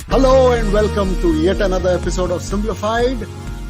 Hello and welcome to yet another episode of Simblified,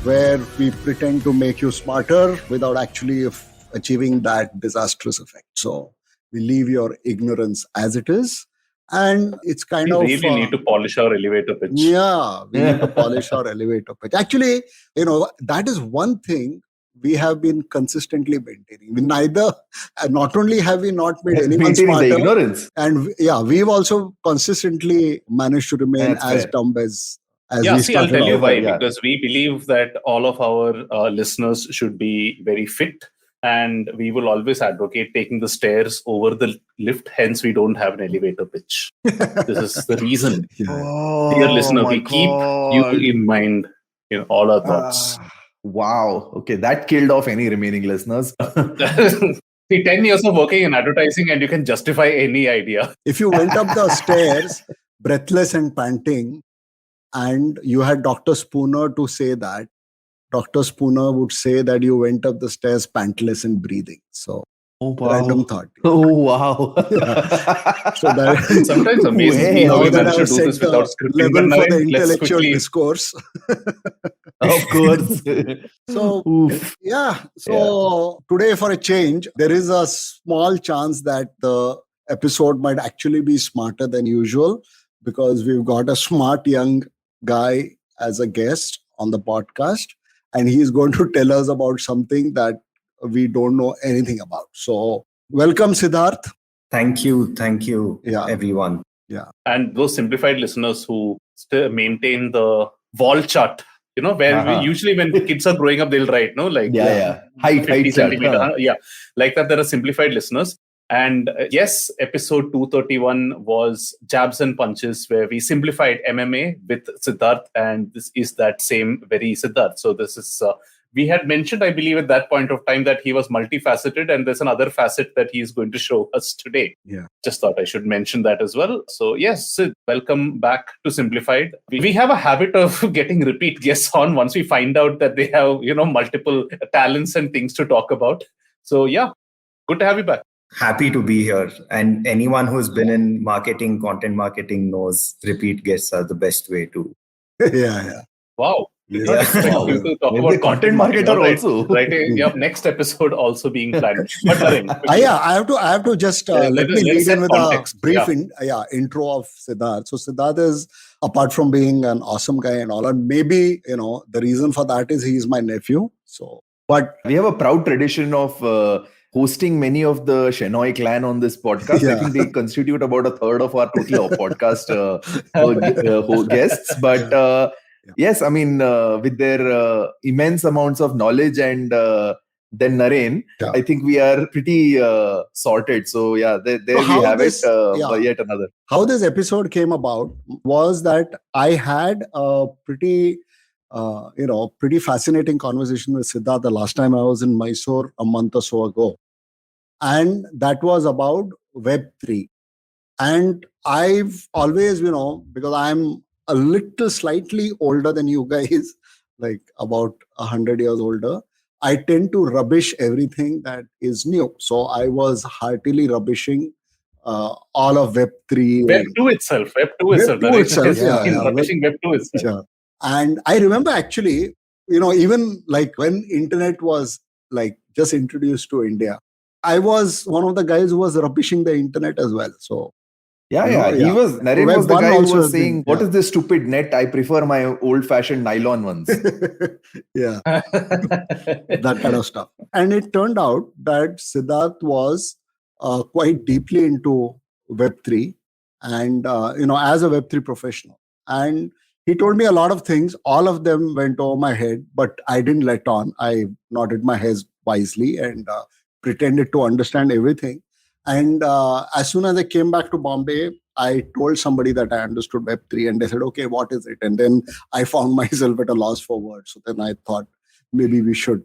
where we pretend to make you smarter without actually achieving that disastrous effect. So we leave your ignorance as it is. And it's kind we really need to polish our elevator pitch. Yeah, we need to polish our elevator pitch. Actually, that is one thing we have been consistently maintaining. We not only have we not made anyone smarter, the ignorance. And we've also consistently managed to remain as dumb as we started. I'll tell you why. Because we believe that all of our listeners should be very fit, and we will always advocate taking the stairs over the lift. Hence, we don't have an elevator pitch. This is the reason. Dear listener, we keep you in mind in all our thoughts. Wow. Okay, that killed off any remaining listeners. See, 10 years of working in advertising and you can justify any idea. If you went up the stairs, breathless and panting, and you had Dr. Spooner to say that, Dr. Spooner would say that you went up the stairs pantless and breathing. So, random thought. Oh, wow. So that sometimes amazes me how we manage to do this without scripting. Level for the intellectual discourse. Of course. So, today for a change, there is a small chance that the episode might actually be smarter than usual because we've got a smart young guy as a guest on the podcast, and he's going to tell us about something that we don't know anything about. So, welcome, Siddharth. Thank you, everyone. Yeah. And those simplified listeners who still maintain the wall chart, where we usually when kids are growing up, they'll write, height centimeter. Like that. There are simplified listeners. And yes, episode 231 was Jabs and Punches, where we simplified MMA with Siddharth, and this is that same very Siddharth. So this is, we had mentioned, I believe, at that point of time that he was multifaceted, and there's another facet that he is going to show us today. Yeah. Just thought I should mention that as well. So yes, Sid, welcome back to Simplified. We have a habit of getting repeat guests on once we find out that they have, multiple talents and things to talk about. So yeah, good to have you back. Happy to be here. And anyone who's been in marketing, content marketing knows repeat guests are the best way to. Yeah. Wow. Yeah. To talk about content marketer also. Right. Next episode also being planned. But Naren, I have to just let me lead in with context. A brief intro of Siddharth. So Siddharth is, apart from being an awesome guy and all, and maybe, the reason for that is he's my nephew. So, but we have a proud tradition of hosting many of the Shenoy clan on this podcast. I think they constitute about a third of our total podcast guests. But yes, I mean, with their immense amounts of knowledge and then Naren, I think we are pretty sorted. So there we have it. Yet another. How this episode came about was that I had a pretty fascinating conversation with Siddharth the last time I was in Mysore a month or so ago. And that was about Web3. And I've always, because I'm a little slightly older than you guys, like about 100 years older, I tend to rubbish everything that is new. So I was heartily rubbishing all of Web3. Web2 itself. Rubbishing Web2 itself. Yeah. And I remember actually, even like when internet was like just introduced to India, I was one of the guys who was rubbishing the internet as well. So Naren was the guy who was saying, what is this stupid net? I prefer my old-fashioned nylon ones. Yeah. That kind of stuff. And it turned out that Siddharth was quite deeply into Web3 and, as a Web3 professional. And he told me a lot of things. All of them went over my head, but I didn't let on. I nodded my head wisely and pretended to understand everything. And as soon as I came back to Bombay, I told somebody that I understood Web3 and they said, okay, what is it? And then I found myself at a loss for words. So then I thought maybe we should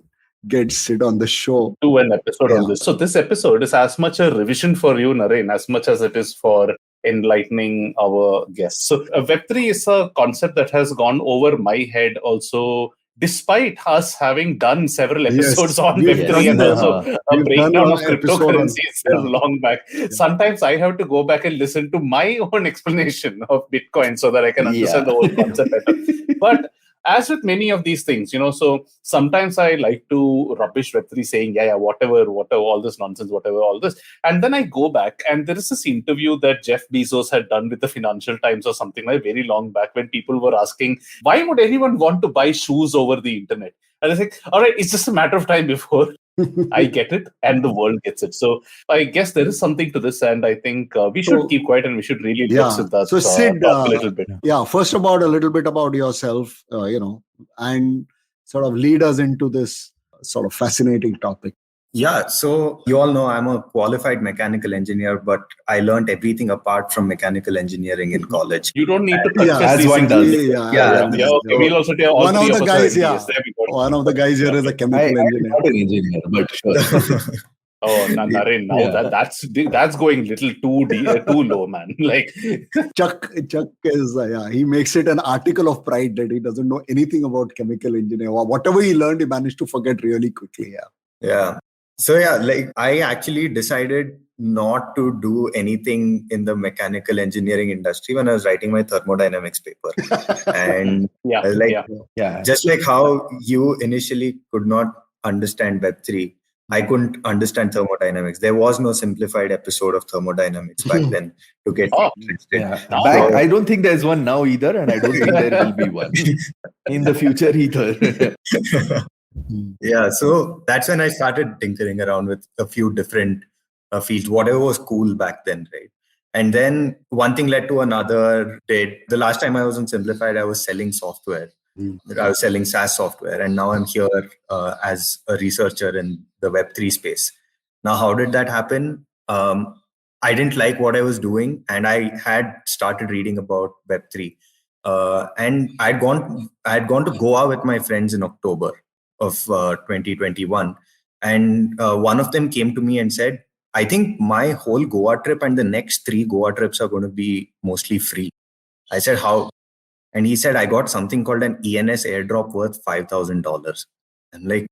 get Sid on the show. Do an episode on this. So this episode is as much a revision for you, Naren, as much as it is for enlightening our guests. So Web3 is a concept that has gone over my head also despite us having done several Yes, episodes on we've Web3 done and this. also a We've breakdown done of an episode on- cryptocurrencies yeah. long back, sometimes I have to go back and listen to my own explanation of Bitcoin so that I can understand the whole concept better. But as with many of these things, so sometimes I like to rubbish Web3 saying, whatever, all this nonsense, whatever, all this. And then I go back and there is this interview that Jeff Bezos had done with the Financial Times or something like very long back when people were asking, why would anyone want to buy shoes over the internet? And I think, all right, it's just a matter of time before I get it and the world gets it. So I guess there is something to this, and I think we should keep quiet and we should really let Siddharth So Sid, talk a little bit. First about a little bit about yourself, and sort of lead us into this sort of fascinating topic. Yeah, so you all know I'm a qualified mechanical engineer, but I learned everything apart from mechanical engineering in college. You don't need to confess as these one things. does. Okay, we'll also tell all One of three the us guys, are MBAs. There we go. one of the guys here is a chemical I'm engineer. not an engineer, but sure. Oh, Naren, now that's going little too low, man. Like Chuck is he makes it an article of pride that he doesn't know anything about chemical engineering. Whatever he learned, he managed to forget really quickly. Yeah. So I actually decided not to do anything in the mechanical engineering industry when I was writing my thermodynamics paper. And just like how you initially could not understand Web3, I couldn't understand thermodynamics. There was no simplified episode of thermodynamics back then to get interested. Yeah. I don't think there's one now either, and I don't think there will be one in the future either. Yeah, so that's when I started tinkering around with a few different fields, whatever was cool back then, right? And then one thing led to another. The last time I was on Simblified, I was selling software. I was selling SaaS software, and now I'm here as a researcher in the Web3 space. Now, how did that happen? I didn't like what I was doing, and I had started reading about Web3. And I had gone to Goa with my friends in October of 2021, and one of them came to me and said, I think my whole Goa trip and the next 3 Goa trips are going to be mostly free. I said, how? And he said, I got something called an ENS airdrop worth $5,000. I'm like,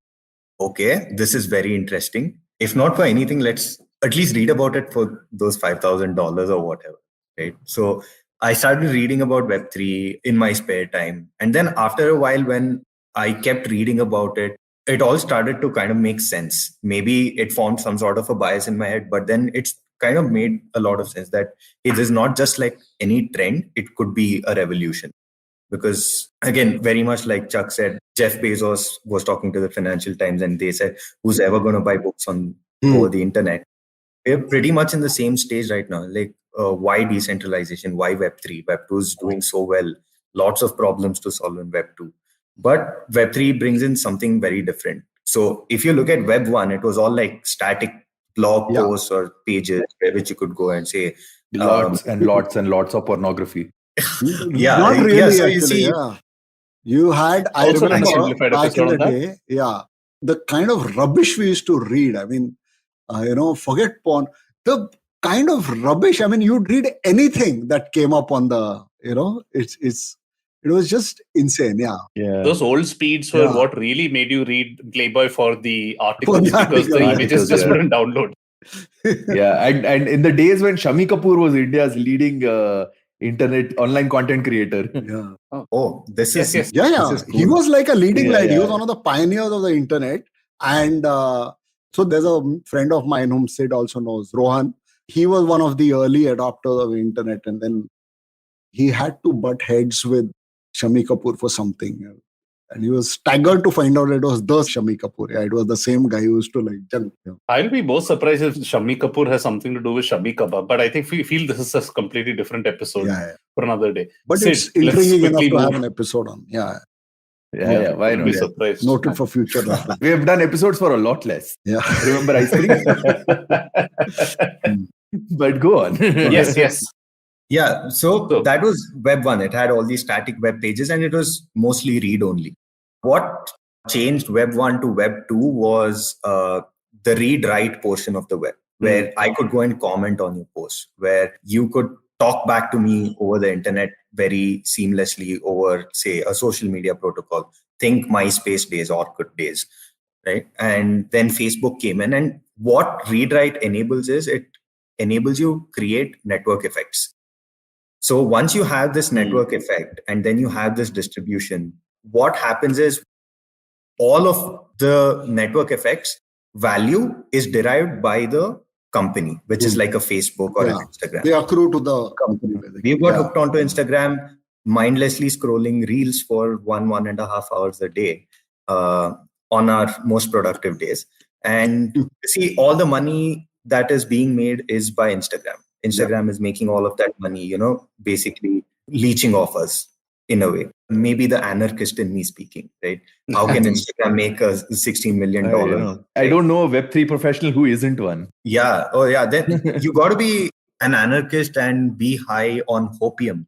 okay, this is very interesting. If not for anything, let's at least read about it for those $5,000 or whatever, right? So I started reading about Web3 in my spare time. And then after a while, when I kept reading about it, it all started to kind of make sense. Maybe it formed some sort of a bias in my head, but then it's kind of made a lot of sense that it is not just like any trend, it could be a revolution. Because again, very much like Chuck said, Jeff Bezos was talking to the Financial Times and they said, who's ever going to buy books over the internet? We're pretty much in the same stage right now. Like, why decentralization? Why Web3? Web2 is doing so well. Lots of problems to solve in Web2. But Web3 brings in something very different. So if you look at Web1, it was all like static blog posts or pages which you could go and say lots and lots and lots of pornography. Not really. So actually, you had, I remember back in the day, the kind of rubbish we used to read. I mean, forget porn. The kind of rubbish. I mean, you'd read anything that came up on the, it was just insane. Yeah. Those old speeds were what really made you read Playboy for the articles because the images just wouldn't download. And in the days when Shami Kapoor was India's leading internet online content creator. This is This is cool. He was like a leading light. He was one of the pioneers of the internet. And so there's a friend of mine whom Sid also knows, Rohan. He was one of the early adopters of the internet, and then he had to butt heads with Shami Kapoor for something. And he was staggered to find out it was the Shami Kapoor. It was the same guy who used to like junk. I'll be most surprised if Shami Kapoor has something to do with Shami Kebab, but I think we feel this is a completely different episode for another day. But Sid, it's intriguing enough to have an episode on. Why not? Be surprised. Noted for future. We have done episodes for a lot less. Remember ice cream? But go on. Yes. Yeah, so that was Web 1. It had all these static web pages and it was mostly read-only. What changed Web 1 to Web 2 was the read-write portion of the web, where I could go and comment on your post, where you could talk back to me over the internet very seamlessly over, say, a social media protocol. think MySpace days, Orkut days, right? And then Facebook came in, and what read-write enables is it enables you create network effects. So once you have this network effect and then you have this distribution, what happens is all of the network effects value is derived by the company, which is like a Facebook or an Instagram. They accrue to the company. We got hooked onto Instagram, mindlessly scrolling reels for 1.5 hours a day on our most productive days. And see, all the money that is being made is by Instagram. Instagram is making all of that money, basically leeching off us in a way. Maybe the anarchist in me speaking, right? How can Instagram make us $16 million? I don't know a Web3 professional who isn't one. Yeah. Oh, yeah. Then you got to be an anarchist and be high on hopium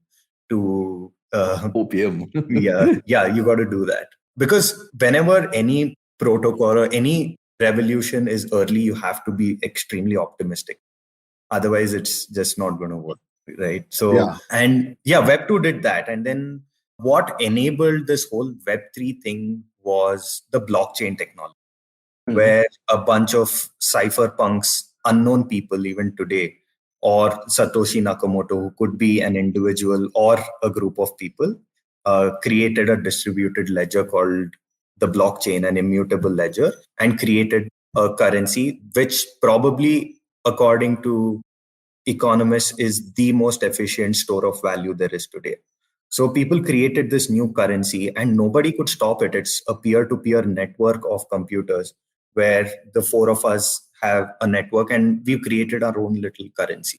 to... Opium. Yeah, you got to do that. Because whenever any protocol or any revolution is early, you have to be extremely optimistic. Otherwise, it's just not going to work, right? So, Web 2 did that. And then what enabled this whole Web3 thing was the blockchain technology, where a bunch of cypherpunks, unknown people even today, or Satoshi Nakamoto, who could be an individual or a group of people, created a distributed ledger called the blockchain, an immutable ledger, and created a currency, which probably, according to economists, is the most efficient store of value there is today. So people created this new currency and nobody could stop it. It's a peer-to-peer network of computers where the four of us have a network and we've created our own little currency.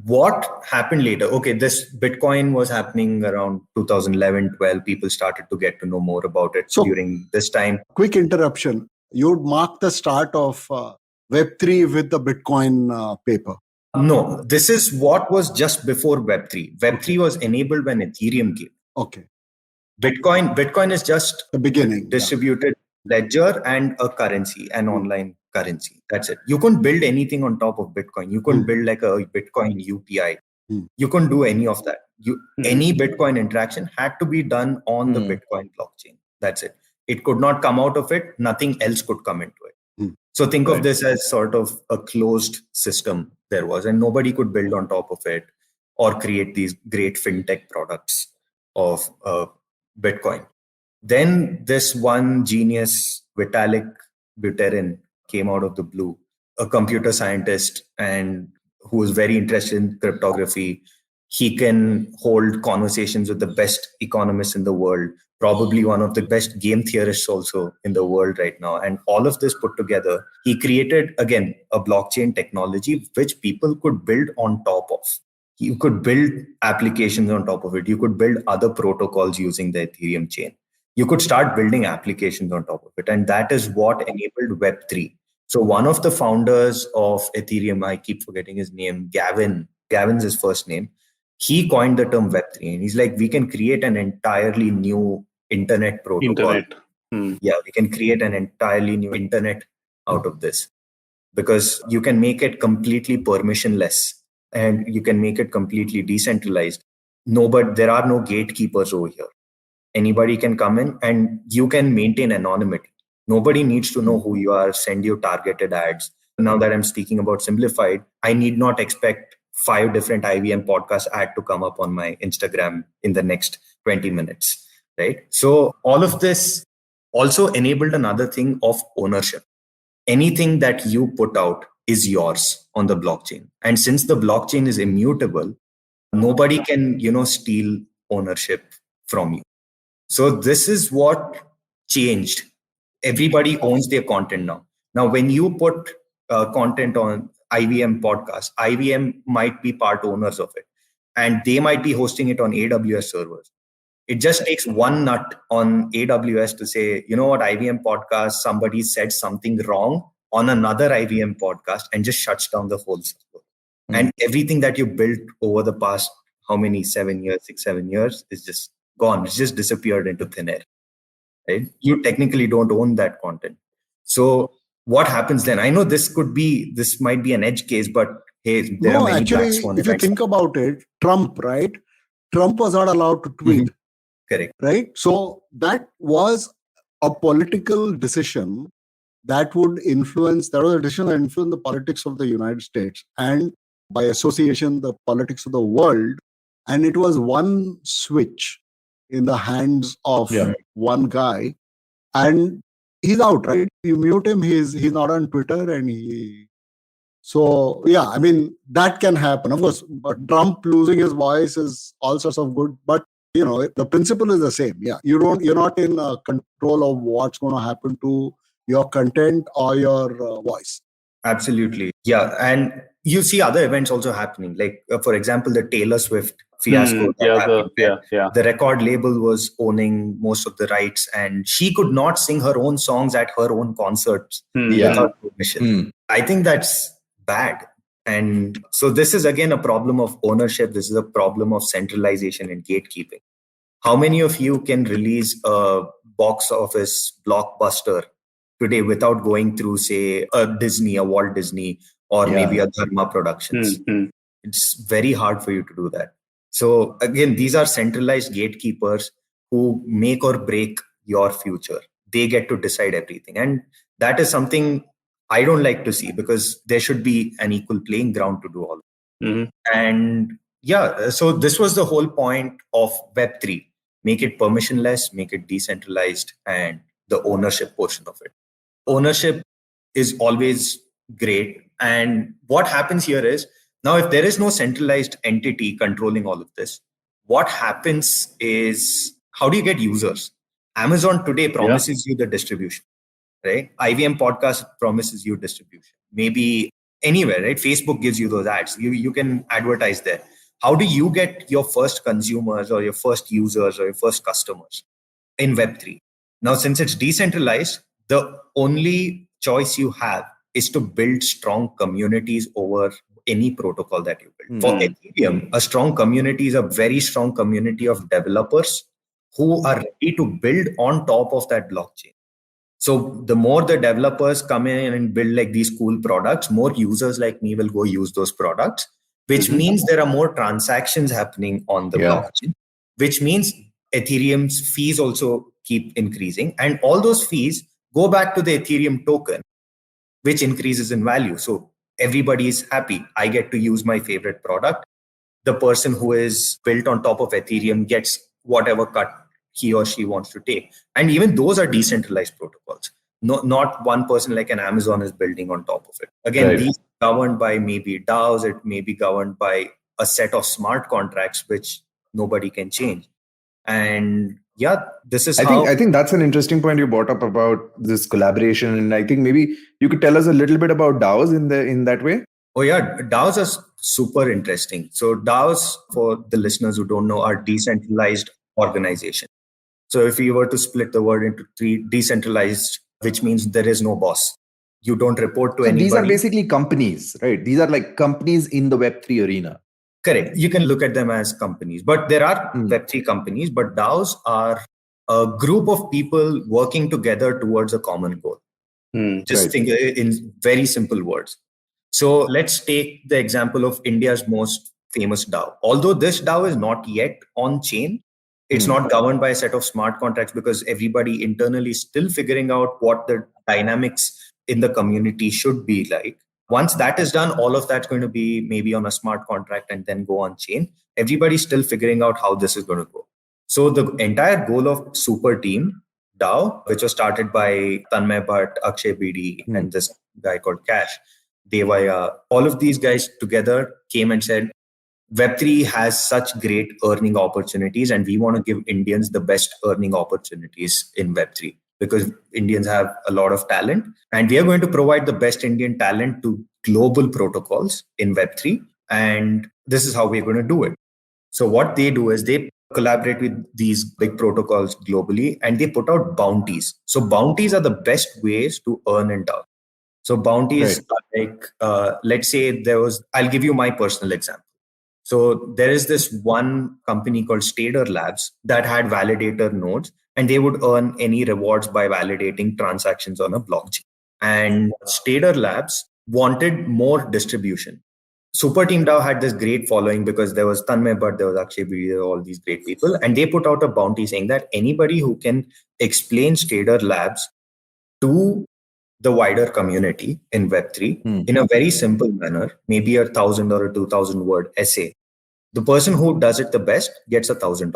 What happened later? Okay, this Bitcoin was happening around 2011, 12. People started to get to know more about it during this time. Quick interruption. You would mark the start of Web3 with the Bitcoin paper. No, this is what was just before Web3. Web3 was enabled when Ethereum came. Okay. Bitcoin is just the beginning. Distributed ledger and a currency, an online currency. That's it. You couldn't build anything on top of Bitcoin. You couldn't build like a Bitcoin UPI. You couldn't do any of that. Any Bitcoin interaction had to be done on the Bitcoin blockchain. That's it. It could not come out of it. Nothing else could come into it. So think of this as sort of a closed system there was, and nobody could build on top of it or create these great fintech products of Bitcoin. Then this one genius, Vitalik Buterin, came out of the blue, a computer scientist and who was very interested in cryptography. He can hold conversations with the best economists in the world, probably one of the best game theorists also in the world right now. And all of this put together, he created, again, a blockchain technology which people could build on top of. You could build applications on top of it. You could build other protocols using the Ethereum chain. You could start building applications on top of it. And that is what enabled Web3. So one of the founders of Ethereum, I keep forgetting his name, Gavin's his first name. He coined the term Web3. And he's like, we can create an entirely new internet protocol. Yeah, we can create an entirely new internet out of this. Because you can make it completely permissionless and you can make it completely decentralized. There are no gatekeepers over here. Anybody can come in and you can maintain anonymity. Nobody needs to know who you are, send you targeted ads. Now that I'm speaking about Simblified, I need not expect 5 different IVM podcast ad to come up on my Instagram in the next 20 minutes, right? So all of this also enabled another thing of ownership. Anything that you put out is yours on the blockchain. And since the blockchain is immutable, nobody can, steal ownership from you. So this is what changed. Everybody owns their content now. Now, when you put content on IVM podcast, IVM might be part owners of it. And they might be hosting it on AWS servers. It just takes one nut on AWS to say, you know what, IVM podcast, somebody said something wrong on another IVM podcast and just shuts down the whole server. And everything that you built over the past, 6, 7 years is just gone. It's just disappeared into thin air. Right? You technically don't own that content. So what happens then? I know this might be an edge case, but hey, there are many black swan if you think about it, Trump, right? Trump was not allowed to tweet. Correct. Right? So that was a political decision that was a decision that influenced the politics of the United States and by association, the politics of the world. And it was one switch in the hands of one guy, and he's out, right? You mute him, he's not on Twitter, and so yeah, I mean, that can happen. Of course, but Trump losing his voice is all sorts of good, but the principle is the same. Yeah, you're not in control of what's going to happen to your content or your voice. Absolutely. Yeah. And you see other events also happening. Like, for example, the Taylor Swift fiasco. The record label was owning most of the rights, and she could not sing her own songs at her own concerts without permission. I think that's bad. And so this is again a problem of ownership. This is a problem of centralization and gatekeeping. How many of you can release a box office blockbuster today without going through, say, a Walt Disney, or maybe a Dharma Productions? It's very hard for you to do that. So again, these are centralized gatekeepers who make or break your future. They get to decide everything. And that is something I don't like to see, because there should be an equal playing ground to do all. And yeah, so this was the whole point of Web3. Make it permissionless, make it decentralized, and the ownership portion of it. Ownership is always great. And what happens here is, now if there is no centralized entity controlling all of this, what happens is, how do you get users? Amazon today promises you the distribution, right? IVM Podcast promises you distribution. Maybe anywhere, right? Facebook gives you those ads. You can advertise there. How do you get your first consumers or your first users or your first customers? In Web3. Now, since it's decentralized, the only choice you have is to build strong communities over any protocol that you build. For Ethereum, a strong community is a very strong community of developers who are ready to build on top of that blockchain. So the more the developers come in and build like these cool products, more users like me will go use those products, which means there are more transactions happening on the blockchain, which means Ethereum's fees also keep increasing. And all those fees go back to the Ethereum token, which increases in value. So everybody is happy. I get to use my favorite product. The person who is built on top of Ethereum gets whatever cut he or she wants to take. And even those are decentralized protocols. Not one person like an Amazon is building on top of it. Again, these are governed by maybe DAOs. It may be governed by a set of smart contracts, which nobody can change. And yeah, this is I think that's an interesting point you brought up about this collaboration. And I think maybe you could tell us a little bit about DAOs in that way. Oh yeah, DAOs are super interesting. So DAOs, for the listeners who don't know, are decentralized organizations. So if you were to split the word into three, decentralized, which means there is no boss. You don't report to anybody. These are basically companies, right? These are like companies in the Web3 arena. Correct. You can look at them as companies, but there are Web3 companies, but DAOs are a group of people working together towards a common goal. Just think in very simple words. So let's take the example of India's most famous DAO. Although this DAO is not yet on chain, it's not governed by a set of smart contracts, because everybody internally is still figuring out what the dynamics in the community should be like. Once that is done, all of that's going to be maybe on a smart contract and then go on chain. Everybody's still figuring out how this is going to go. So the entire goal of Super Team DAO, which was started by Tanmay Bhatt, Akshay Bedi, and this guy called Cash, Devaya, all of these guys together came and said, Web3 has such great earning opportunities, and we want to give Indians the best earning opportunities in Web3, because Indians have a lot of talent, and we are going to provide the best Indian talent to global protocols in Web3. And this is how we're going to do it. So what they do is they collaborate with these big protocols globally, and they put out bounties. So bounties are the best ways to earn in DAO. So bounties are like, let's say I'll give you my personal example. So there is this one company called Stader Labs that had validator nodes, and they would earn any rewards by validating transactions on a blockchain. And Stader Labs wanted more distribution. Super Team DAO had this great following because there was Tanmay Bhatt, there was Akshay Bedi, there were all these great people. And they put out a bounty saying that anybody who can explain Stader Labs to the wider community in Web3 in a very simple manner, maybe 1,000 or a 2,000 word essay, the person who does it the best gets $1,000.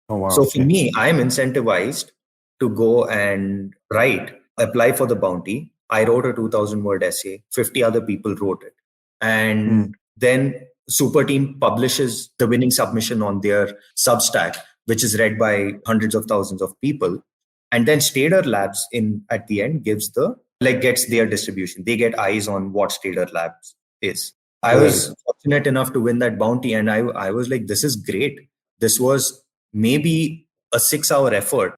Oh, wow. So for me, I'm incentivized to go and apply for the bounty. I wrote a 2,000 word essay, 50 other people wrote it. And then Super Team publishes the winning submission on their Substack, which is read by hundreds of thousands of people. And then Stader Labs at the end gets their distribution. They get eyes on what Stader Labs is. I was fortunate enough to win that bounty, and I was like, this is great. This was maybe a 6-hour effort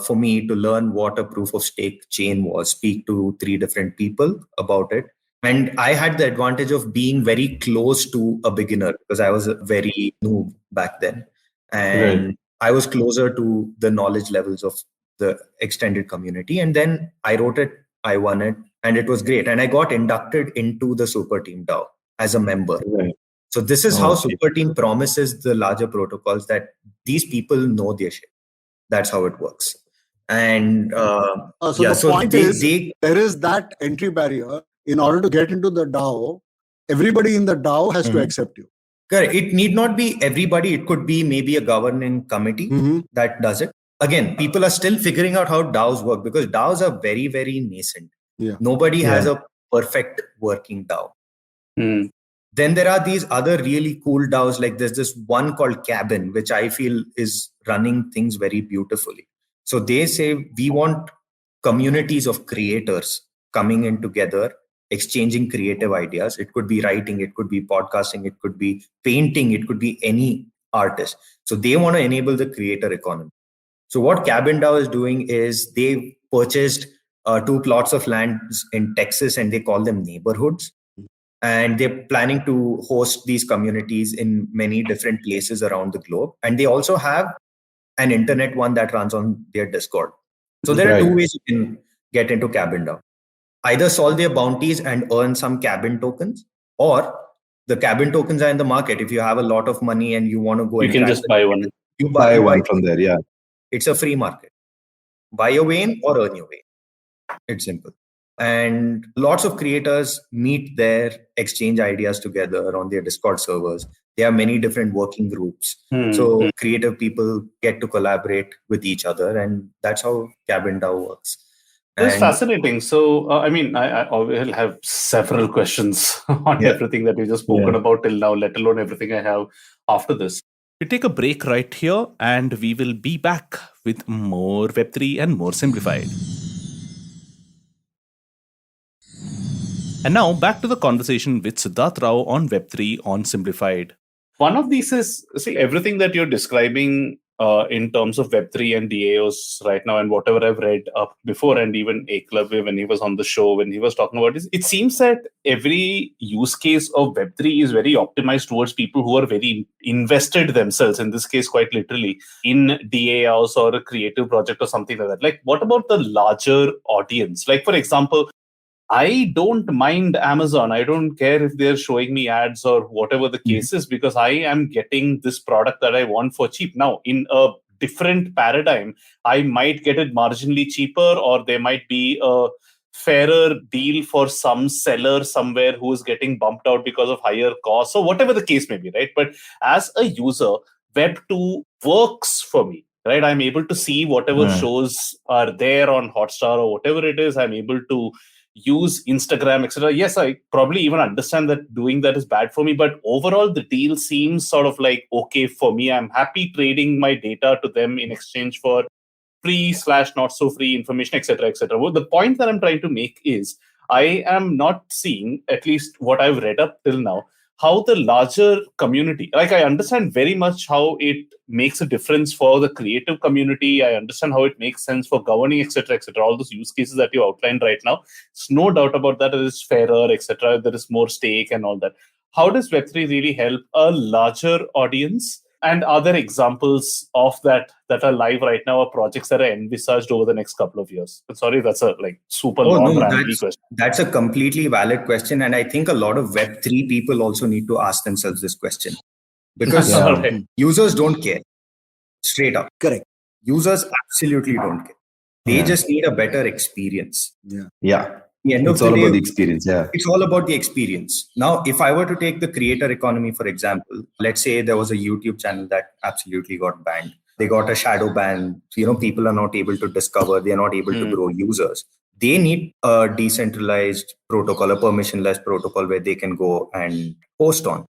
for me to learn what a proof of stake chain was, speak to 3 different people about it. And I had the advantage of being very close to a beginner because I was very new back then. And I was closer to the knowledge levels of the extended community. And then I wrote it, I won it, and it was great. And I got inducted into the Super Team DAO as a member. So this is how Super Team promises the larger protocols that these people know their shit. That's how it works. And the point is, there is that entry barrier. In order to get into the DAO, everybody in the DAO has to accept you. Correct. It need not be everybody. It could be maybe a governing committee that does it. Again, people are still figuring out how DAOs work because DAOs are very, very nascent. Nobody has a perfect working DAO. Then there are these other really cool DAOs, like there's this one called Cabin, which I feel is running things very beautifully. So they say we want communities of creators coming in together, exchanging creative ideas. It could be writing, it could be podcasting, it could be painting, it could be any artist. So they want to enable the creator economy. So what Cabin DAO is doing is they purchased 2 plots of land in Texas and they call them neighborhoods. And they're planning to host these communities in many different places around the globe. And they also have an internet one that runs on their Discord. So there are 2 ways you can get into Cabin DAO. Either solve their bounties and earn some Cabin tokens, or the Cabin tokens are in the market. If you have a lot of money and you want to go, you can just buy one. You buy one from there, yeah. It's a free market. Buy your way in or earn your way. It's simple. And lots of creators meet there, exchange ideas together on their Discord servers. There are many different working groups. So creative people get to collaborate with each other, and that's how Cabin DAO works. It's fascinating. So, I will have several questions on everything that we just spoken about till now, let alone everything I have after this. We take a break right here, and we will be back with more Web3 and more Simplified. And now back to the conversation with Siddharth Rao on Web3 on Simplified. One of these is, everything that you're describing in terms of Web3 and DAOs right now, and whatever I've read up before, and even Eklavya when he was on the show, when he was talking about this, it seems that every use case of Web3 is very optimized towards people who are very invested themselves, in this case quite literally, in DAOs or a creative project or something like that. Like, what about the larger audience? Like, for example, I don't mind Amazon. I don't care if they're showing me ads or whatever the case is, because I am getting this product that I want for cheap. Now, in a different paradigm, I might get it marginally cheaper, or there might be a fairer deal for some seller somewhere who is getting bumped out because of higher costs, or whatever the case may be, right? But as a user, Web2 works for me, right? I'm able to see whatever shows are there on Hotstar or whatever it is. I'm able to use Instagram, etc. Yes, I probably even understand that doing that is bad for me, but overall the deal seems sort of like okay for me. I'm happy trading my data to them in exchange for free/not so free information, etc., etc. Well, the point that I'm trying to make is I am not seeing, at least what I've read up till now, how the larger community, like I understand very much how it makes a difference for the creative community. I understand how it makes sense for governing, etc., etc. All those use cases that you outlined right now, there's no doubt about that. It is fairer, etc. There is more stake and all that. How does Web3 really help a larger audience And are there examples of that are live right now, or projects that are envisaged over the next couple of years? Sorry, that's a super long, rambly question. That's a completely valid question. And I think a lot of Web3 people also need to ask themselves this question. Because users don't care. Straight up. Correct. Users absolutely don't care. They just need a better experience. Yeah. It's all about the experience. Yeah. It's all about the experience. Now, if I were to take the creator economy, for example, let's say there was a YouTube channel that absolutely got banned. They got a shadow ban. People are not able to discover. They are not able to grow users. They need a decentralized protocol, a permissionless protocol where they can go and post on.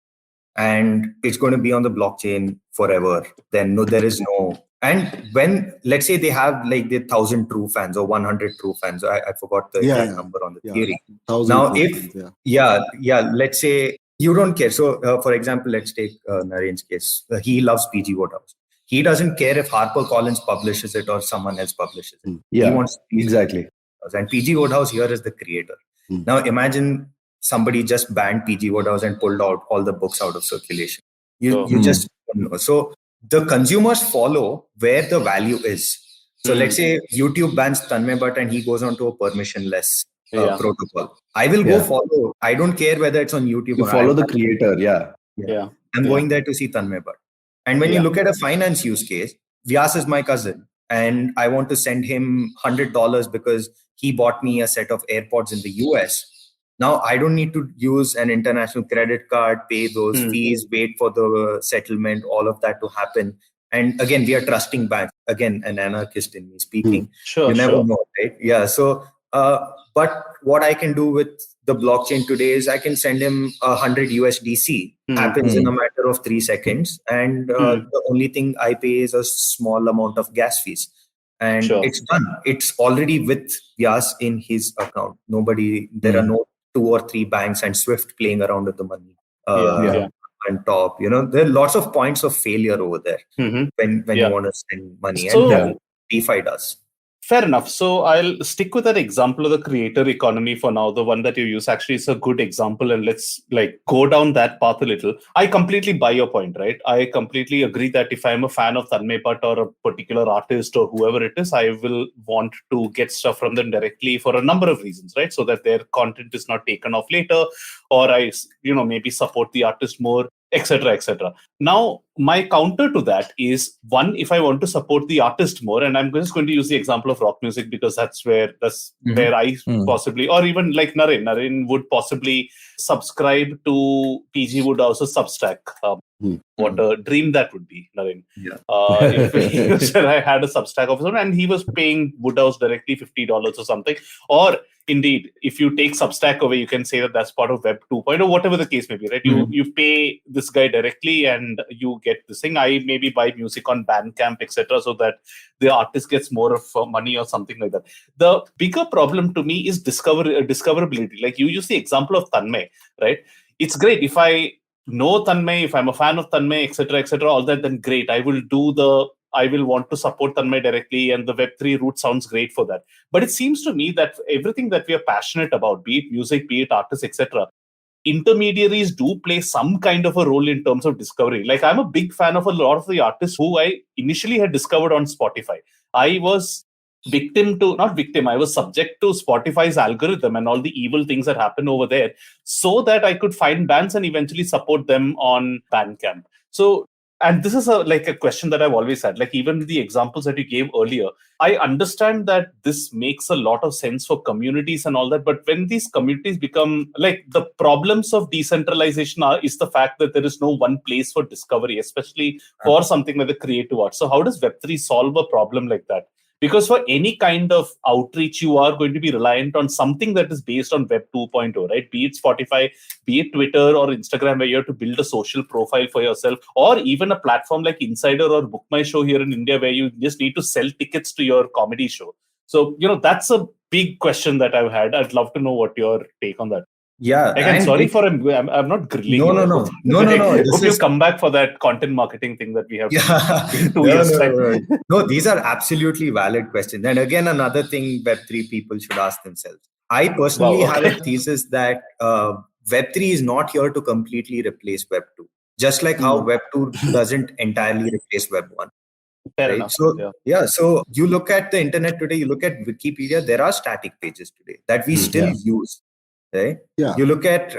And it's going to be on the blockchain forever. Then there is no. And when, let's say they have like the 1,000 true fans or 100 true fans, I forgot the exact number on the theory. Now, let's say you don't care. So, for example, let's take Naren's case. He loves PG Wodehouse. He doesn't care if HarperCollins publishes it or someone else publishes it. Yeah, he wants exactly. And PG Wodehouse here is the creator. Now, imagine somebody just banned PG Wodehouse and pulled out all the books out of circulation. You just don't know. So the consumers follow where the value is. So let's say YouTube bans Tanmay Bhatt and he goes on to a permissionless protocol. I will go follow. I don't care whether it's on YouTube. You follow the creator. I'm going there to see Tanmay Bhatt. And when you look at a finance use case, Vyas is my cousin and I want to send him $100 because he bought me a set of AirPods in the US. Now, I don't need to use an international credit card, pay those fees, wait for the settlement, all of that to happen. And again, we are trusting banks. Again, an anarchist in me speaking. You never know, right? Yeah. So, but what I can do with the blockchain today is I can send him 100 USDC. Happens in a matter of 3 seconds. And the only thing I pay is a small amount of gas fees. And it's done. It's already with Vyas in his account. There are no 2 or 3 banks and Swift playing around with the money on top. There are lots of points of failure over there when you want to send money. And DeFi does. Fair enough. So I'll stick with that example of the creator economy for now. The one that you use actually is a good example, and let's go down that path a little. I completely buy your point, right? I completely agree that if I'm a fan of Tanmay Bhatt or a particular artist or whoever it is, I will want to get stuff from them directly for a number of reasons, right? So that their content is not taken off later, or I, maybe support the artist more, etc., etc. Now, my counter to that is, one, if I want to support the artist more, and I'm just going to use the example of rock music because that's where I possibly, or even like Naren would possibly subscribe to PG Wodehouse's Substack. What a dream that would be, Naren. If I had a Substack of his own and he was paying Wodehouse directly $50 or something, or indeed, if you take Substack away, you can say that that's part of Web 2.0, whatever the case may be, right? You pay this guy directly and you get this thing. I maybe buy music on Bandcamp, etc., so that the artist gets more of money or something like that. The bigger problem to me is discoverability. Like you use the example of Tanmay, right? It's great if I know Tanmay, if I'm a fan of Tanmay, etc., all that, then great. I will want to support Tanmay directly, and the Web3 route sounds great for that. But it seems to me that everything that we are passionate about, be it music, be it artists, etc., intermediaries do play some kind of a role in terms of discovery. Like I'm a big fan of a lot of the artists who I initially had discovered on Spotify. I was I was subject to Spotify's algorithm and all the evil things that happen over there so that I could find bands and eventually support them on Bandcamp. So, and this is a question that I've always had, like even the examples that you gave earlier, I understand that this makes a lot of sense for communities and all that. But when these communities become like the problems of decentralization is the fact that there is no one place for discovery, especially for something like the creative art. So how does Web3 solve a problem like that? Because for any kind of outreach, you are going to be reliant on something that is based on Web 2.0, right? Be it Spotify, be it Twitter or Instagram, where you have to build a social profile for yourself, or even a platform like Insider or Book My Show here in India, where you just need to sell tickets to your comedy show. So, that's a big question that I've had. I'd love to know what your take on that. Yeah. Again, sorry I'm not grilling. No. Hope you come back for that content marketing thing that we have. In 2 years time. No, these are absolutely valid questions. And again, another thing Web3 people should ask themselves. I personally have a thesis that Web3 is not here to completely replace Web2. just like how Web 2 doesn't entirely replace Web 1. Fair Right. enough. So so you look at the internet today, you look at Wikipedia, there are static pages today that we still use. Right. Yeah. You look at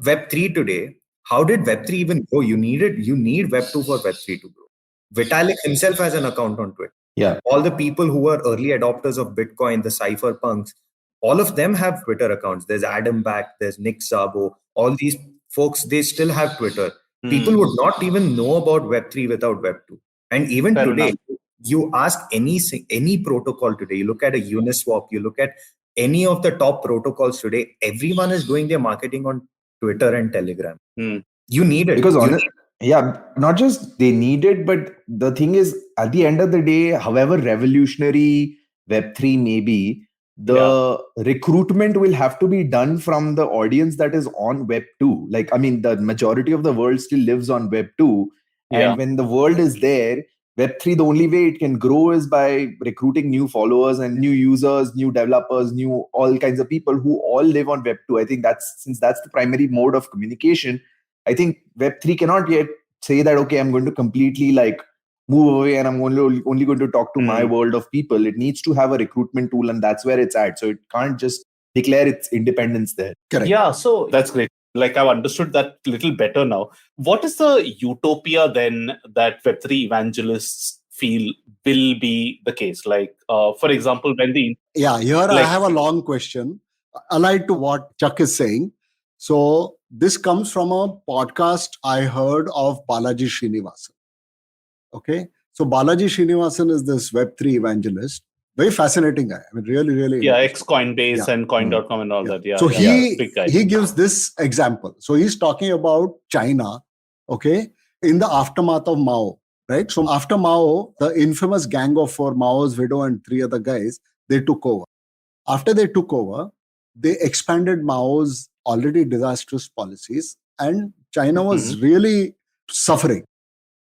Web 3 today. How did Web 3 even grow? You need Web 2 for Web 3 to grow. Vitalik himself has an account on Twitter. Yeah. All the people who were early adopters of Bitcoin, the cypherpunks, all of them have Twitter accounts. There's Adam Back, there's Nick Szabo. All these folks, they still have Twitter. People would not even know about Web 3 without Web 2. And even Fair today, enough. you ask any protocol today, you look at a Uniswap, you look at any of the top protocols today, everyone is doing their marketing on Twitter and Telegram. You need it. Because not just they need it, but the thing is, at the end of the day, however revolutionary Web3 may be, the recruitment will have to be done from the audience that is on Web 2. Like, I mean, the majority of the world still lives on Web 2. And when the world is there, Web3, the only way it can grow is by recruiting new followers and new users, new developers, new all kinds of people who all live on Web 2. I think since that's the primary mode of communication, I think Web3 cannot yet say that, okay, I'm going to completely move away and I'm only going to talk to my world of people. It needs to have a recruitment tool, and that's where it's at. So it can't just declare its independence there. Correct. Yeah, so that's great. I've understood that a little better now. What is the utopia then that Web3 evangelists feel will be the case? For example, when I have a long question allied to what Chuck is saying. So this comes from a podcast I heard of Balaji Srinivasan. Okay. So Balaji Srinivasan is this Web3 evangelist. Very fascinating guy. I mean, really, really. Yeah, ex-Coinbase and Coin.com and all that. Yeah. So big guy. he gives this example. So he's talking about China, okay, in the aftermath of Mao, right? So after Mao, the infamous gang of four, Mao's widow and three other guys, they took over. After they took over, they expanded Mao's already disastrous policies, and China was really suffering.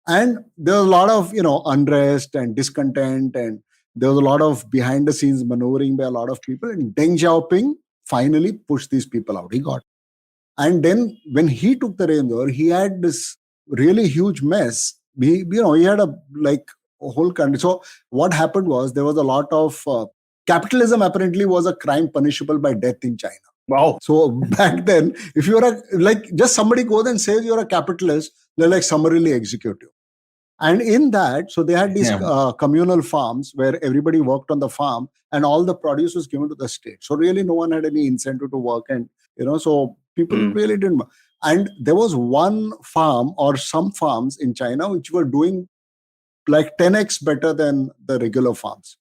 And there was a lot of, unrest and discontent, and there was a lot of behind the scenes maneuvering by a lot of people. And Deng Xiaoping finally pushed these people out. He got it. And then when he took the reins over, he had this really huge mess. He had a whole country. So what happened was there was a lot of capitalism apparently was a crime punishable by death in China. Wow. So back then, if you're just somebody goes and says you're a capitalist, they'll summarily execute you. And in that, so they had these communal farms where everybody worked on the farm and all the produce was given to the state. So really no one had any incentive to work, and, so people really didn't. And there was one farm or some farms in China which were doing 10x better than the regular farms.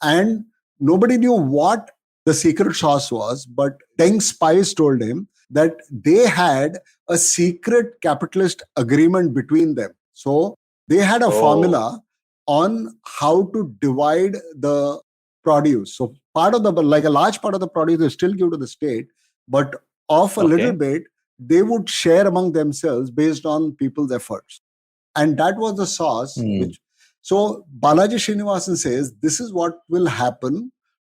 And nobody knew what the secret sauce was, but Deng's spies told him that they had a secret capitalist agreement between them. So they had a formula on how to divide the produce. So part of a large part of the produce they still give to the state, but of a little bit, they would share among themselves based on people's efforts. And that was the sauce. So Balaji Srinivasan says, this is what will happen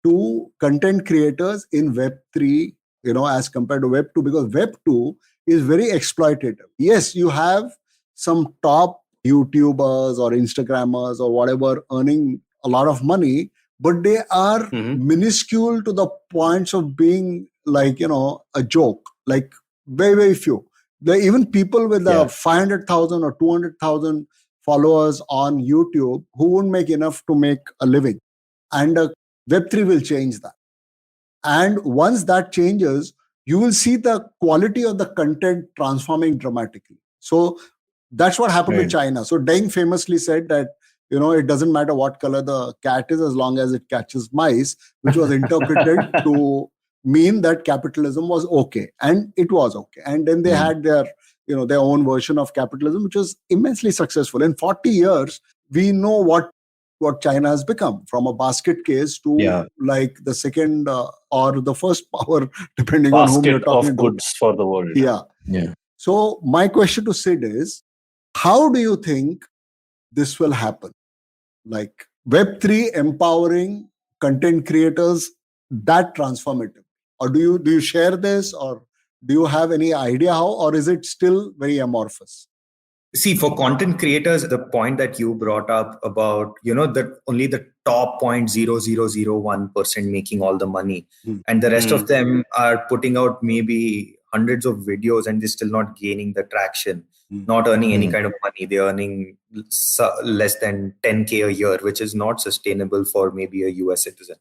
to content creators in Web3, as compared to Web 2, because Web 2 is very exploitative. Yes, you have some top YouTubers or Instagrammers or whatever earning a lot of money, but they are minuscule to the points of being a joke, very, very few. Even people with 500,000 or 200,000 followers on YouTube who won't make enough to make a living. And Web3 will change that. And once that changes, you will see the quality of the content transforming dramatically. So that's what happened with China. So Deng famously said that, it doesn't matter what color the cat is as long as it catches mice, which was interpreted to mean that capitalism was okay. And it was okay. And then they had their own version of capitalism, which was immensely successful. In 40 years, we know what China has become, from a basket case to the second or the first power, depending on whom you're talking of goods for the world. Yeah. So my question to Sid is, how do you think this will happen? Web3 empowering content creators that transformative? Or do you share this, or do you have any idea how, or is it still very amorphous? See, for content creators, the point that you brought up about, that only the top 0.0001% making all the money, and the rest of them are putting out maybe hundreds of videos and they're still not gaining the traction, not earning any kind of money. They're earning less than 10K a year, which is not sustainable for maybe a US citizen.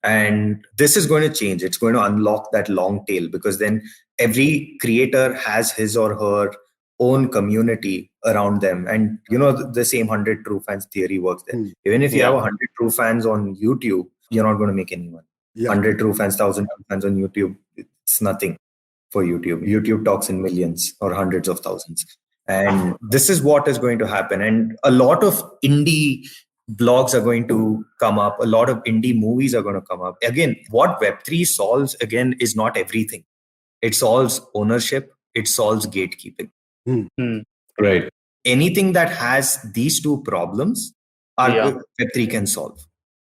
And this is going to change. It's going to unlock that long tail, because then every creator has his or her own community around them, and the same 100 true fans theory works there. Even if you have 100 true fans on YouTube, you're not going to make any money. 100 true fans, 1,000 true fans on YouTube, it's nothing for YouTube talks in millions or hundreds of thousands, and this is what is going to happen. And a lot of indie blogs are going to come up, a lot of indie movies are going to come up. Again, what Web3 solves again is not everything. It solves ownership, it solves gatekeeping. Right. Anything that has these two problems, Web3 can solve.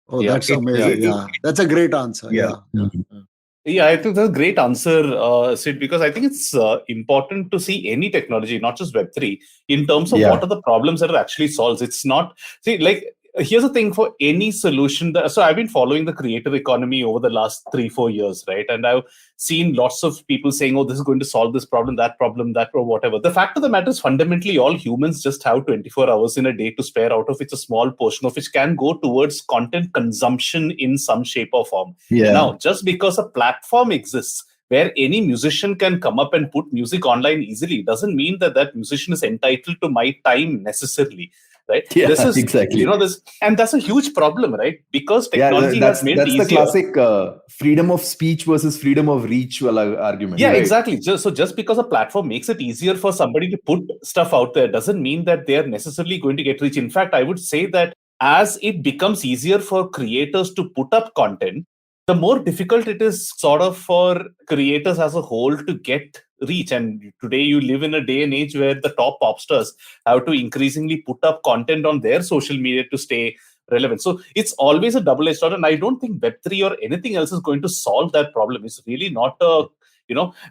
Oh, that's amazing. That's a great answer. Yeah, I think that's a great answer, Sid, because I think it's important to see any technology, not just Web3, in terms of what are the problems that it actually solves. It's not, here's the thing for any solution. So I've been following the creator economy over the last 3-4 years, right? And I've seen lots of people saying, oh, this is going to solve this problem, that, or whatever. The fact of the matter is fundamentally all humans just have 24 hours in a day to spare, out of which a small portion of which can go towards content consumption in some shape or form. Now, just because a platform exists where any musician can come up and put music online easily doesn't mean that that musician is entitled to my time necessarily. Right? Yeah, this is exactly. And that's a huge problem, right? Because technology has made it easier. That's the classic freedom of speech versus freedom of reach argument. Yeah, right? Exactly. Just because a platform makes it easier for somebody to put stuff out there doesn't mean that they're necessarily going to get reach. In fact, I would say that as it becomes easier for creators to put up content, the more difficult it is sort of for creators as a whole to get reach. And today you live in a day and age where the top pop stars have to increasingly put up content on their social media to stay relevant. So it's always a double-edged sword, and I don't think Web3 or anything else is going to solve that problem. It's really not a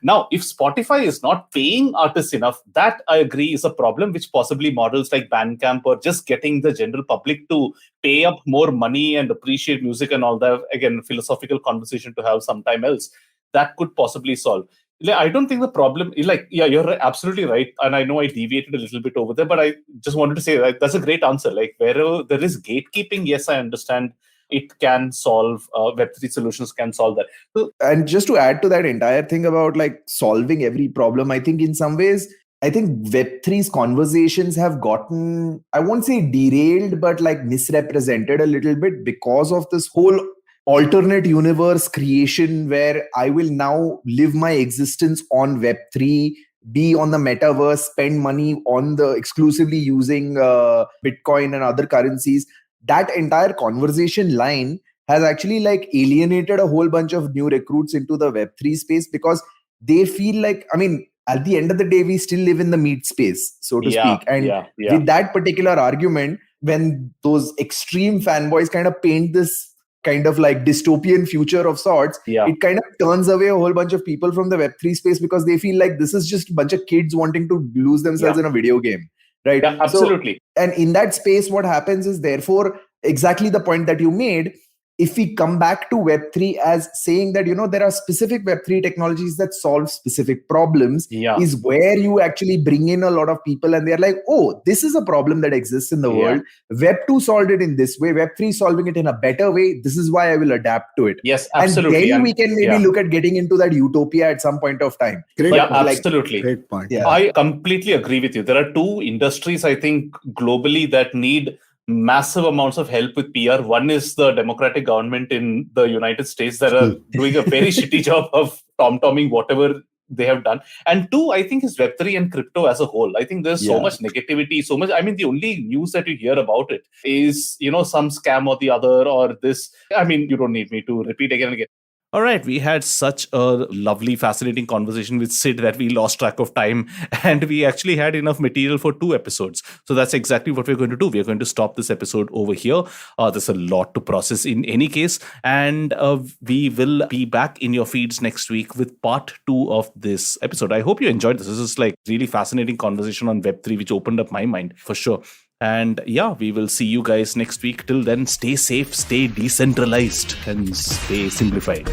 now, if Spotify is not paying artists enough, that I agree is a problem, which possibly models like Bandcamp or just getting the general public to pay up more money and appreciate music and all that, again, philosophical conversation to have sometime else, that could possibly solve. I don't think the problem, you're absolutely right. And I know I deviated a little bit over there, but I just wanted to say that's a great answer. Wherever there is gatekeeping, yes, I understand it can solve, Web3 solutions can solve that. So, and just to add to that entire thing about solving every problem, I think in some ways, Web3's conversations have gotten, I won't say derailed, but misrepresented a little bit because of this whole alternate universe creation where I will now live my existence on Web3, be on the metaverse, spend money on the exclusively using Bitcoin and other currencies. That entire conversation line has actually alienated a whole bunch of new recruits into the Web3 space, because they feel at the end of the day, we still live in the meat space, so to speak. And with that particular argument, when those extreme fanboys kind of paint this kind of dystopian future of sorts, it kind of turns away a whole bunch of people from the Web3 space, because they feel like this is just a bunch of kids wanting to lose themselves in a video game. Right. Yeah, absolutely. So, and in that space, what happens is, therefore, exactly the point that you made, if we come back to Web3 as saying that, there are specific Web3 technologies that solve specific problems, is where you actually bring in a lot of people and they're like, oh, this is a problem that exists in the world. Web2 solved it in this way. Web3 is solving it in a better way. This is why I will adapt to it. Yes, absolutely. And then we can maybe look at getting into that utopia at some point of time. Great point. Absolutely. Great point. Yeah. I completely agree with you. There are two industries, I think, globally that need massive amounts of help with PR. One is the Democratic government in the United States that are doing a very shitty job of tom-tomming whatever they have done. And two, I think, is Web3 and crypto as a whole. I think there's so much negativity, so much. The only news that you hear about it is, some scam or the other or this. You don't need me to repeat again and again. All right, we had such a lovely, fascinating conversation with Sid that we lost track of time, and we actually had enough material for 2 episodes. So that's exactly what we're going to do. We're going to stop this episode over here. There's a lot to process in any case, and we will be back in your feeds next week with part 2 of this episode. I hope you enjoyed this. This is like really fascinating conversation on Web3, which opened up my mind for sure. And yeah, we will see you guys next week. Till then, stay safe, stay decentralized, and stay simplified.